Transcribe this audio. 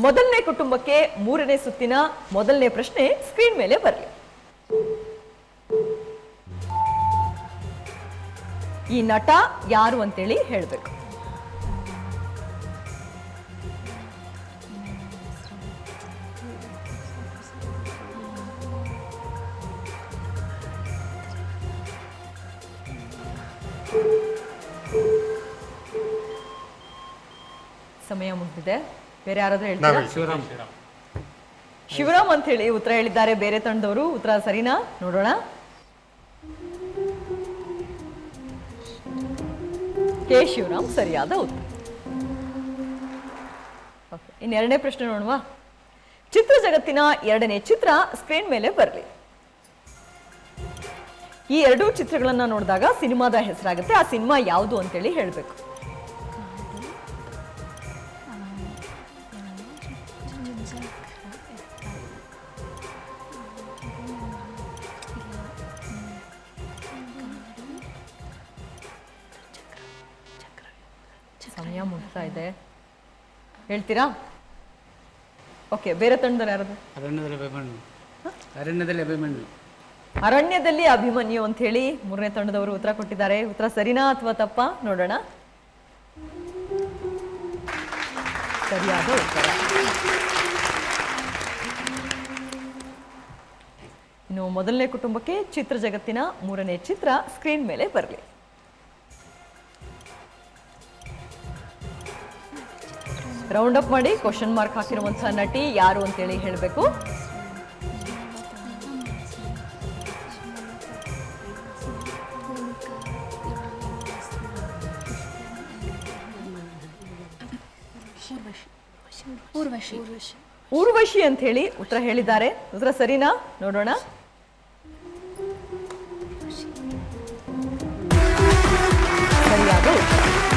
ಮೊದಲನೇ ಕುಟುಂಬಕ್ಕೆ ಮೂರನೇ ಸುತ್ತಿನ ಮೊದಲನೇ ಪ್ರಶ್ನೆ ಸ್ಕ್ರೀನ್ ಮೇಲೆ ಬರಲಿ. ಈ ನಟ ಯಾರು ಅಂತೇಳಿ ಹೇಳಬೇಕು. ಸಮಯ ಮುಗಿದಿದೆ. ಬೇರೆ ಯಾರಾದ್ರೂ ಹೇಳ್ತೀರಾ? ಶಿವರಾಮ್ ಅಂತ ಹೇಳಿ ಉತ್ತರ ಹೇಳಿದ್ದಾರೆ ಬೇರೆ ತಂಡದವರು. ಉತ್ತರ ಸರಿನಾ? ನೋಡೋಣ. ಕೆ ಶಿವರಾಮ್ ಸರಿಯಾದ ಉತ್ತರ. ಇನ್ನೆರಡನೇ ಪ್ರಶ್ನೆ ನೋಡುವ. ಚಿತ್ರ ಜಗತ್ತಿನ ಎರಡನೇ ಚಿತ್ರ ಸ್ಕ್ರೀನ್ ಮೇಲೆ ಬರಲಿ. ಈ ಎರಡೂ ಚಿತ್ರಗಳನ್ನ ನೋಡಿದಾಗ ಸಿನಿಮಾದ ಹೆಸರಾಗುತ್ತೆ. ಆ ಸಿನಿಮಾ ಯಾವುದು ಅಂತೇಳಿ ಹೇಳಬೇಕು. ಸಮಯ ಮುಗ್ತಾ ಇದೆ. ಹೇಳ್ತೀರಾ? ಓಕೆ, ಬೇರೆ ತಂಡದಲ್ಲಿ ಯಾರದು? ಅರಣ್ಯದಲ್ಲಿ ಅಭಿಮನ್ಯು ಅಂತ ಹೇಳಿ ಮೂರನೇ ತಂಡದವರು ಉತ್ತರ ಕೊಟ್ಟಿದ್ದಾರೆ. ಉತ್ತರ ಸರಿನಾ ಅಥವಾ ತಪ್ಪಾ? ನೋಡೋಣ. ಸರಿಯಾದ ಉತ್ತರ. ಇನ್ನು ಮೊದಲನೇ ಕುಟುಂಬಕ್ಕೆ ಚಿತ್ರ ಜಗತ್ತಿನ ಮೂರನೇ ಚಿತ್ರ ಸ್ಕ್ರೀನ್ ಮೇಲೆ ಬರಲಿ. ರೌಂಡ್ ಅಪ್ ಮಾಡಿ ಕ್ವಶನ್ ಮಾರ್ಕ್ ಹಾಕಿರುವಂತಹ ನಟಿ ಯಾರು ಅಂತೇಳಿ ಹೇಳಬೇಕು. ಊರ್ವಶಿ ಅಂತ ಹೇಳಿ ಉತ್ತರ ಹೇಳಿದ್ದಾರೆ. ಉತ್ತರ ಸರಿನಾ? ನೋಡೋಣ.